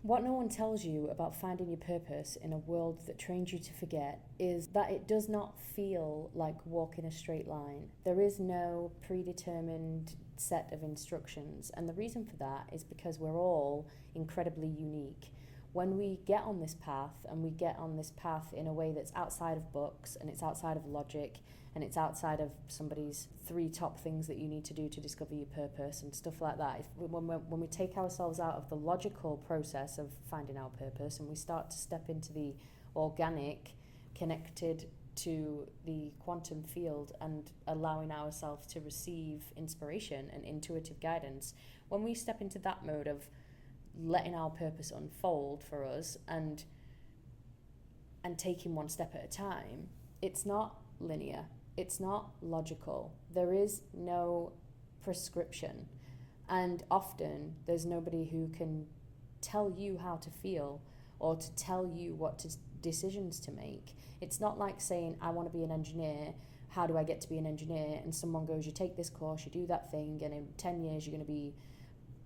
What no one tells you about finding your purpose in a world that trains you to forget is that it does not feel like walking a straight line. There is no predetermined set of instructions, and the reason for that is because we're all incredibly unique. When we get on this path, and we get on this path in a way that's outside of books, and it's outside of logic, and it's outside of somebody's 3 top things that you need to do to discover your purpose and stuff like that. When we take ourselves out of the logical process of finding our purpose and we start to step into the organic, connected to the quantum field and allowing ourselves to receive inspiration and intuitive guidance, when we step into that mode of letting our purpose unfold for us and taking one step at a time, it's not linear. It's not logical. There is no prescription. And often there's nobody who can tell you how to feel or to tell you what decisions to make. It's not like saying, I want to be an engineer. How do I get to be an engineer? And someone goes, you take this course, you do that thing, and in 10 years you're going to be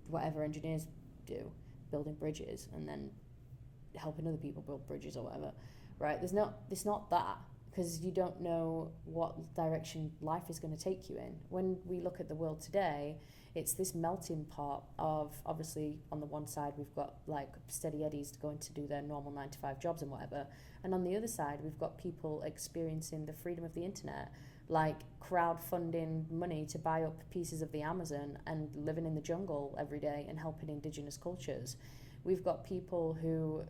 whatever engineers do, building bridges and then helping other people build bridges or whatever, right? It's not that. Because you don't know what direction life is going to take you in. When we look at the world today, it's this melting pot of, obviously, on the one side, we've got like steady eddies going to do their normal 9-to-5 jobs and whatever. And on the other side, we've got people experiencing the freedom of the internet, like crowdfunding money to buy up pieces of the Amazon and living in the jungle every day and helping indigenous cultures. We've got people who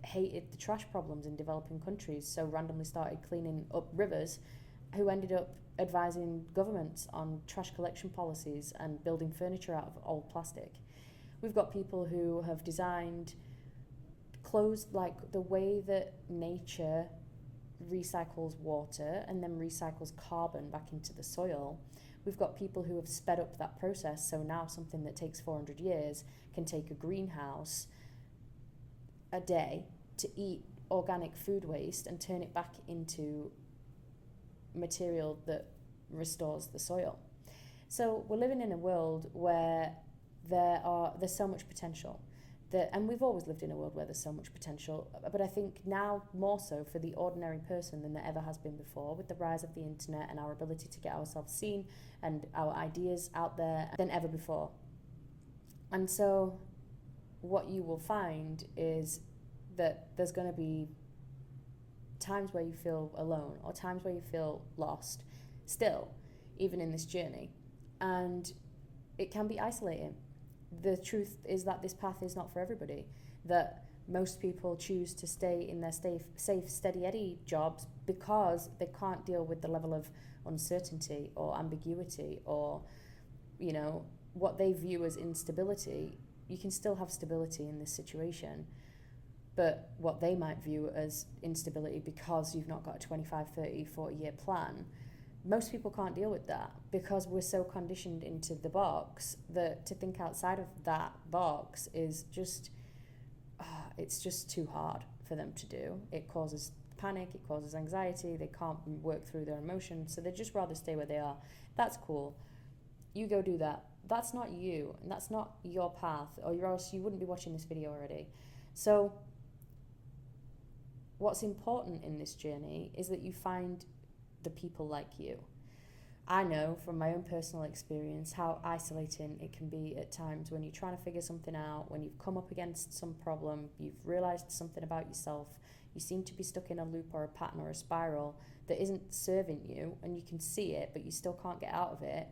hated the trash problems in developing countries, so randomly started cleaning up rivers, who ended up advising governments on trash collection policies and building furniture out of old plastic. We've got people who have designed clothes like the way that nature recycles water and then recycles carbon back into the soil. We've got people who have sped up that process, so now something that takes 400 years can take a greenhouse a day to eat organic food waste and turn it back into material that restores the soil. So we're living in a world where there's so much potential, and we've always lived in a world where there's so much potential, but I think now more so for the ordinary person than there ever has been before, with the rise of the internet and our ability to get ourselves seen and our ideas out there than ever before. And so what you will find is that there's going to be times where you feel alone or times where you feel lost still, even in this journey. And it can be isolating. The truth is that this path is not for everybody, that most people choose to stay in their safe, steady Eddie jobs because they can't deal with the level of uncertainty or ambiguity or, you know, what they view as instability. You can still have stability in this situation, but what they might view as instability because you've not got a 25, 30, 40-year plan, most people can't deal with that because we're so conditioned into the box that to think outside of that box is just, it's just too hard for them to do. It causes panic, it causes anxiety, they can't work through their emotions, so they'd just rather stay where they are. That's cool. You go do that. That's not you, and that's not your path, or else you wouldn't be watching this video already. So what's important in this journey is that you find the people like you. I know from my own personal experience how isolating it can be at times when you're trying to figure something out, when you've come up against some problem, you've realised something about yourself, you seem to be stuck in a loop or a pattern or a spiral that isn't serving you, and you can see it, but you still can't get out of it,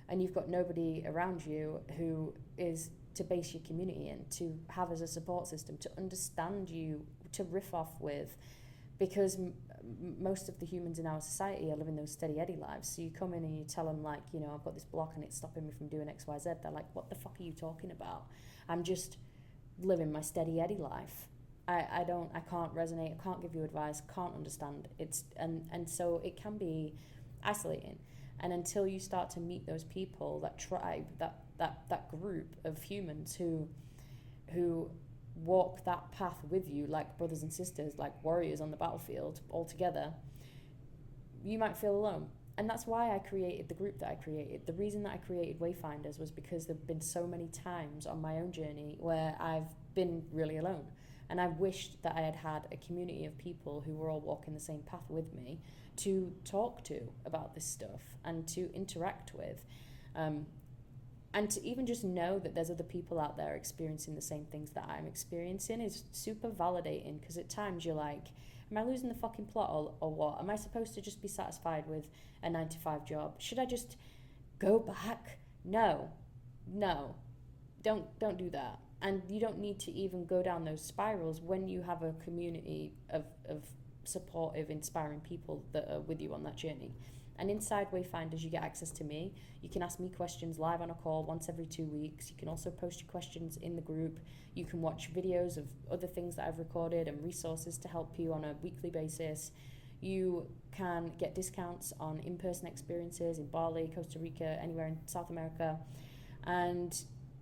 and you've got nobody around you who is to base your community in, to have as a support system, to understand you, to riff off with, because most of the humans in our society are living those steady Eddie lives. So you come in and you tell them, like, you know, I've got this block and it's stopping me from doing X, Y, Z. They're like, what the fuck are you talking about? I'm just living my steady Eddie life. I can't resonate, I can't give you advice, can't understand. And so it can be isolating. And until you start to meet those people, that tribe, that group of humans who walk that path with you like brothers and sisters, like warriors on the battlefield all together, you might feel alone. And that's why I created the group that I created. The reason that I created Wayfinders was because there have been so many times on my own journey where I've been really alone. And I wished that I had had a community of people who were all walking the same path with me to talk to about this stuff and to interact with. And to even just know that there's other people out there experiencing the same things that I'm experiencing is super validating, because at times you're like, am I losing the fucking plot or what? Am I supposed to just be satisfied with a 9-to-5 job? Should I just go back? No. Don't do that. And you don't need to even go down those spirals when you have a community of supportive, inspiring people that are with you on that journey. And inside Wayfinders, you get access to me. You can ask me questions live on a call once every 2 weeks. You can also post your questions in the group. You can watch videos of other things that I've recorded and resources to help you on a weekly basis. You can get discounts on in-person experiences in Bali, Costa Rica, anywhere in South America. And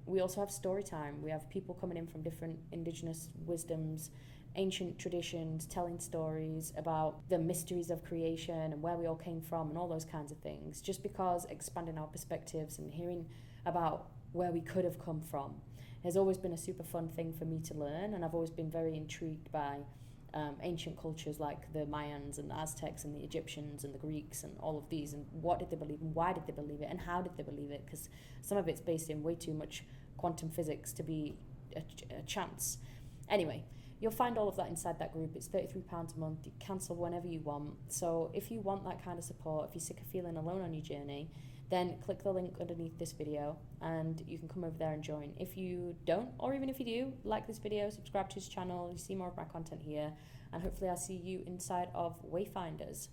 we also have story time. We have people coming in from different indigenous wisdoms, ancient traditions, telling stories about the mysteries of creation and where we all came from and all those kinds of things, just because expanding our perspectives and hearing about where we could have come from has always been a super fun thing for me to learn. And I've always been very intrigued by ancient cultures like the Mayans and the Aztecs and the Egyptians and the Greeks and all of these, and what did they believe and why did they believe it and how did they believe it, because some of it's based in way too much quantum physics to be a chance. Anyway, you'll find all of that inside that group. It's £33 a month. You cancel whenever you want. So if you want that kind of support, if you're sick of feeling alone on your journey, then click the link underneath this video and you can come over there and join. If you don't, or even if you do, like this video, subscribe to this channel, you see more of my content here, and hopefully I'll see you inside of Wayfinders.